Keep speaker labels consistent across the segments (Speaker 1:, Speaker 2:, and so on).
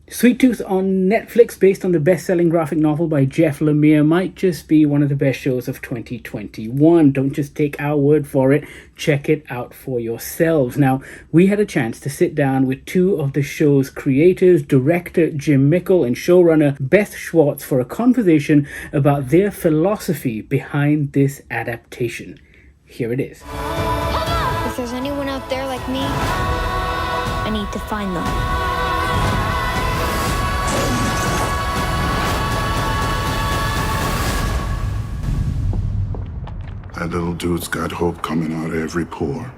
Speaker 1: Sweet Tooth on Netflix, based on the best-selling graphic novel by Jeff Lemire, might just be one of the best shows of 2021. Don't just take our word for it. Check it out for yourselves. Now, we had a chance to sit down with two of the show's creators, director Jim Mickle and showrunner Beth Schwartz, for a conversation about their philosophy behind this adaptation. Here it is.
Speaker 2: If there's anyone out there like me, I need to find them.
Speaker 3: That little dude's got hope coming out of every pore.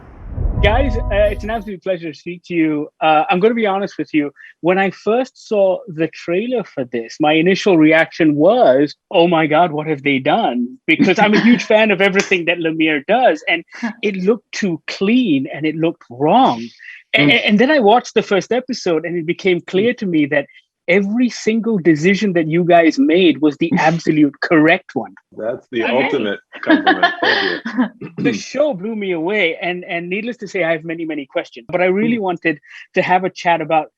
Speaker 1: Guys, it's an absolute pleasure to speak to you. I'm going to be honest with you. When I first saw the trailer for this, my initial reaction was, oh my God, what have they done? Because I'm a huge fan of everything that Lemire does. And it looked too clean and it looked wrong. And then I watched the first episode and it became clear to me that every single decision that you guys made was the absolute correct one.
Speaker 4: That's the ultimate compliment. Thank you.
Speaker 1: The show blew me away. And needless to say, I have many, many questions. But I really wanted to have a chat about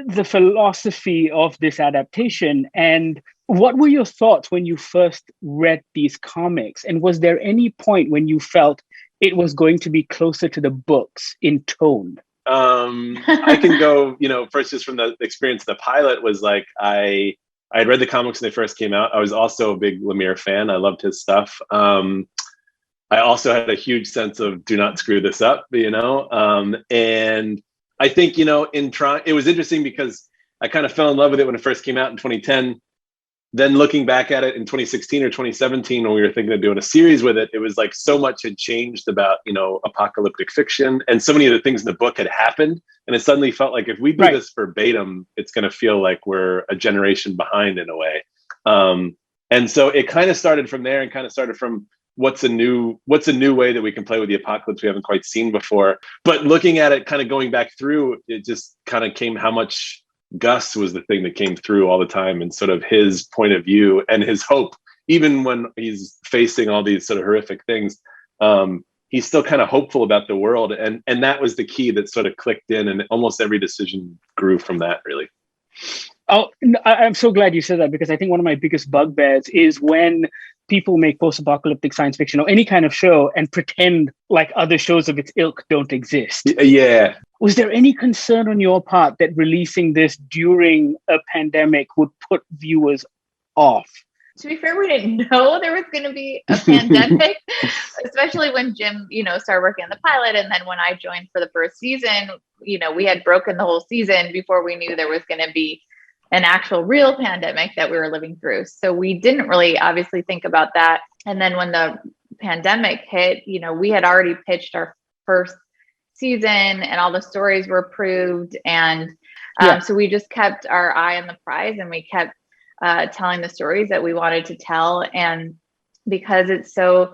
Speaker 1: the philosophy of this adaptation. And what were your thoughts when you first read these comics? And was there any point when you felt it was going to be closer to the books in tone?
Speaker 4: I can go, first just from the experience. The pilot was like, I had read the comics when they first came out. I was also a big Lemire fan. I loved his stuff. I also had a huge sense of do not screw this up, and I think, it was interesting because I kind of fell in love with it when it first came out in 2010. Then looking back at it in 2016 or 2017, when we were thinking of doing a series with it, it was like so much had changed about, apocalyptic fiction, and so many of the things in the book had happened. And it suddenly felt like if we do this verbatim, it's going to feel like we're a generation behind in a way. And so it kind of started from there, and kind of started from what's a new way that we can play with the apocalypse we haven't quite seen before. But looking at it, kind of going back through, it just kind of came how much Gus was the thing that came through all the time, and sort of his point of view and his hope, even when he's facing all these sort of horrific things, he's still kind of hopeful about the world. And that was the key that sort of clicked in, and almost every decision grew from that, really.
Speaker 1: Oh, I'm so glad you said that, because I think one of my biggest bugbears is when people make post-apocalyptic science fiction or any kind of show and pretend like other shows of its ilk don't exist.
Speaker 4: Yeah.
Speaker 1: Was there any concern on your part that releasing this during a pandemic would put viewers off?
Speaker 5: To be fair, we didn't know there was going to be a pandemic, especially when Jim, started working on the pilot. And then when I joined for the first season, we had broken the whole season before we knew there was going to be an actual real pandemic that we were living through. So we didn't really obviously think about that. And then when the pandemic hit, we had already pitched our first season and all the stories were approved. And so we just kept our eye on the prize, and we kept telling the stories that we wanted to tell. And because it's so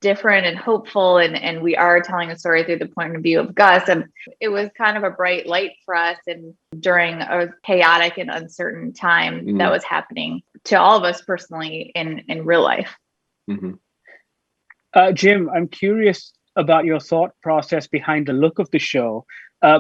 Speaker 5: different and hopeful, and we are telling a story through the point of view of Gus, and it was kind of a bright light for us, and during a chaotic and uncertain time that was happening to all of us personally in real life.
Speaker 1: Jim, I'm curious about your thought process behind the look of the show.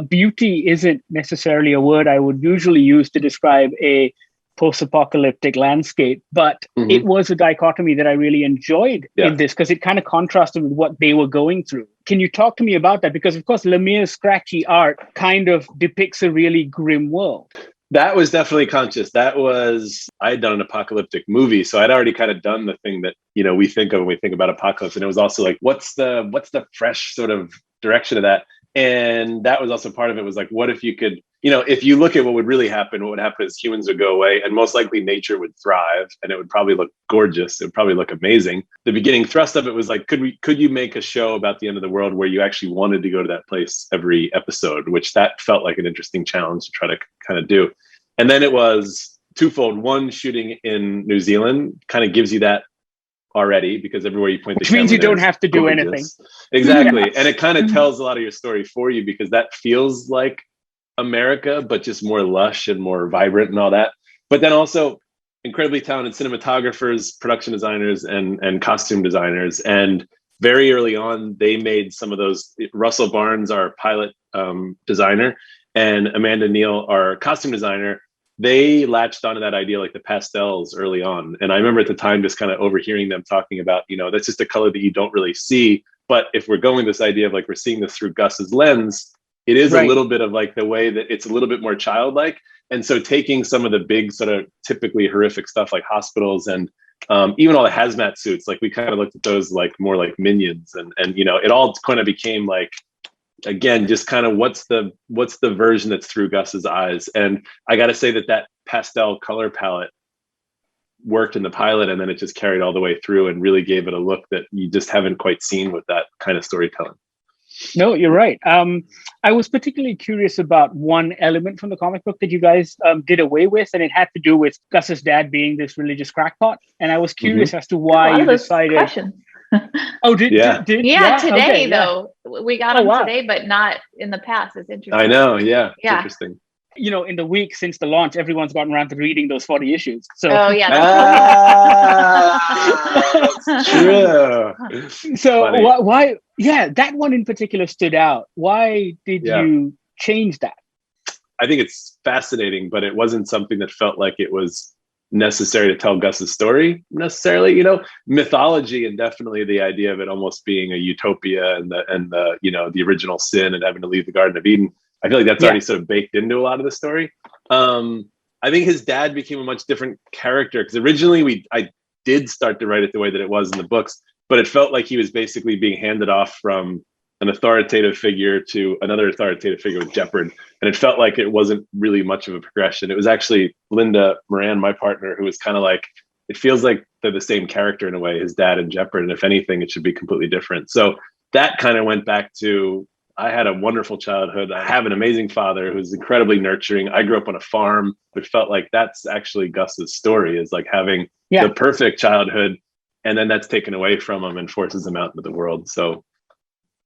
Speaker 1: Beauty isn't necessarily a word I would usually use to describe a post-apocalyptic landscape, but it was a dichotomy that I really enjoyed in this, because it kind of contrasted with what they were going through. Can you talk to me about that? Because of course, Lemire's scratchy art kind of depicts a really grim world.
Speaker 4: That was definitely conscious. I had done an apocalyptic movie, so I'd already kind of done the thing that, we think of when we think about apocalypse. And it was also like, what's the fresh sort of direction of that? And that was also part of it, was like, what if you could, if you look at what would really happen, what would happen is humans would go away, and most likely nature would thrive, and it would probably look gorgeous. It would probably look amazing. The beginning thrust of it was like, could you make a show about the end of the world where you actually wanted to go to that place every episode, which that felt like an interesting challenge to try to kind of do. And then it was twofold. One, shooting in New Zealand kind of gives you that already, because everywhere you point,
Speaker 1: which means you don't have to do anything.
Speaker 4: Exactly. And it kind of tells a lot of your story for you, because that feels like America, but just more lush and more vibrant and all that. But then also incredibly talented cinematographers, production designers, and costume designers. And very early on, they made some of those. Russell Barnes, our pilot designer, and Amanda Neal, our costume designer, they latched onto that idea, like the pastels early on. And I remember at the time just kind of overhearing them talking about, that's just a color that you don't really see. But if we're going this idea of like, we're seeing this through Gus's lens, it is a little bit of like the way that it's a little bit more childlike. And so taking some of the big sort of typically horrific stuff like hospitals and even all the hazmat suits, like we kind of looked at those like more like minions and it all kind of became like, again, just kind of what's the version that's through Gus's eyes. And I got to say that pastel color palette worked in the pilot, and then it just carried all the way through and really gave it a look that you just haven't quite seen with that kind of storytelling.
Speaker 1: No, you're right. I was particularly curious about one element from the comic book that you guys did away with, and it had to do with Gus's dad being this religious crackpot. And I was curious as to why you decided.
Speaker 5: Questions.
Speaker 1: Oh, did
Speaker 5: today
Speaker 1: okay,
Speaker 5: though we got them today, but not in the past. It's interesting.
Speaker 4: I know, yeah. It's interesting.
Speaker 1: In the week since the launch, everyone's gotten around to reading those 40 issues. So,
Speaker 4: that's true.
Speaker 1: So why? Yeah, that one in particular stood out. Why did you change that?
Speaker 4: I think it's fascinating, but it wasn't something that felt like it was necessary to tell Gus's story necessarily. Mythology and definitely the idea of it almost being a utopia and the original sin and having to leave the Garden of Eden. I feel like that's already sort of baked into a lot of the story. I think his dad became a much different character because originally I did start to write it the way that it was in the books, but it felt like he was basically being handed off from an authoritative figure to another authoritative figure with Jeopard. And it felt like it wasn't really much of a progression. It was actually Linda Moran, my partner, who was kind of like, it feels like they're the same character in a way, his dad and Jeopard. And if anything, it should be completely different. So that kind of went back to, I had a wonderful childhood. I have an amazing father who's incredibly nurturing. I grew up on a farm. It felt like that's actually Gus's story, is like having the perfect childhood. And then that's taken away from him and forces him out into the world. So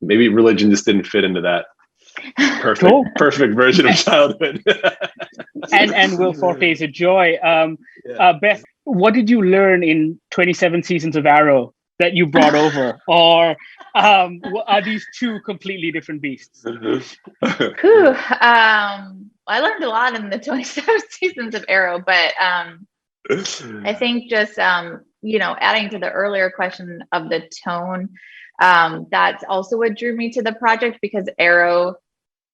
Speaker 4: maybe religion just didn't fit into that perfect version of childhood.
Speaker 1: and Will Forte's a joy. Beth, what did you learn in 27 seasons of Arrow that you brought over? Or are these two completely different beasts?
Speaker 5: I learned a lot in the 27 seasons of Arrow, but I think just, adding to the earlier question of the tone, that's also what drew me to the project, because Arrow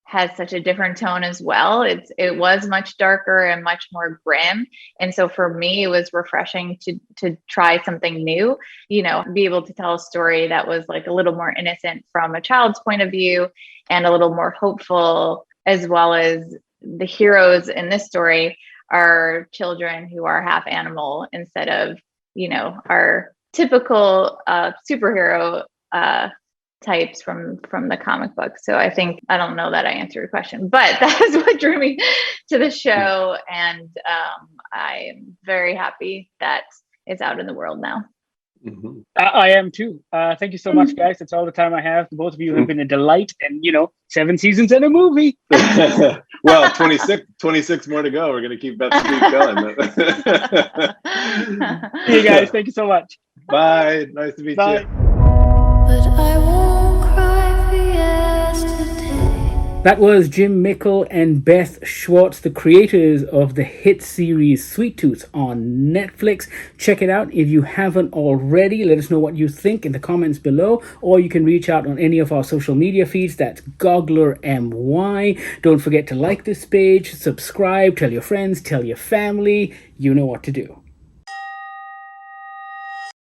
Speaker 5: has such a different tone as well. It was much darker and much more grim. And so for me, it was refreshing to try something new, be able to tell a story that was like a little more innocent from a child's point of view and a little more hopeful, as well as the heroes in this story are children who are half animal instead of, our typical superhero types from the comic book. So I think, I don't know that I answered your question, but that is what drew me to the show. And I'm very happy that it's out in the world now.
Speaker 4: Mm-hmm.
Speaker 1: I am too. Thank you so much, guys. That's all the time I have. Both of you have been a delight, and 7 seasons and a movie.
Speaker 4: Well, 26 more to go. We're gonna keep Beth's streak going.
Speaker 1: Hey guys, thank you so much.
Speaker 4: Bye. Nice to meet you.
Speaker 2: But I won't cry for yesterday.
Speaker 1: That was Jim Mickle and Beth Schwartz, the creators of the hit series Sweet Tooth on Netflix. Check it out if you haven't already. Let us know what you think in the comments below, or you can reach out on any of our social media feeds. That's Goggler MY. Don't forget to like this page, subscribe, tell your friends, tell your family. You know what to do.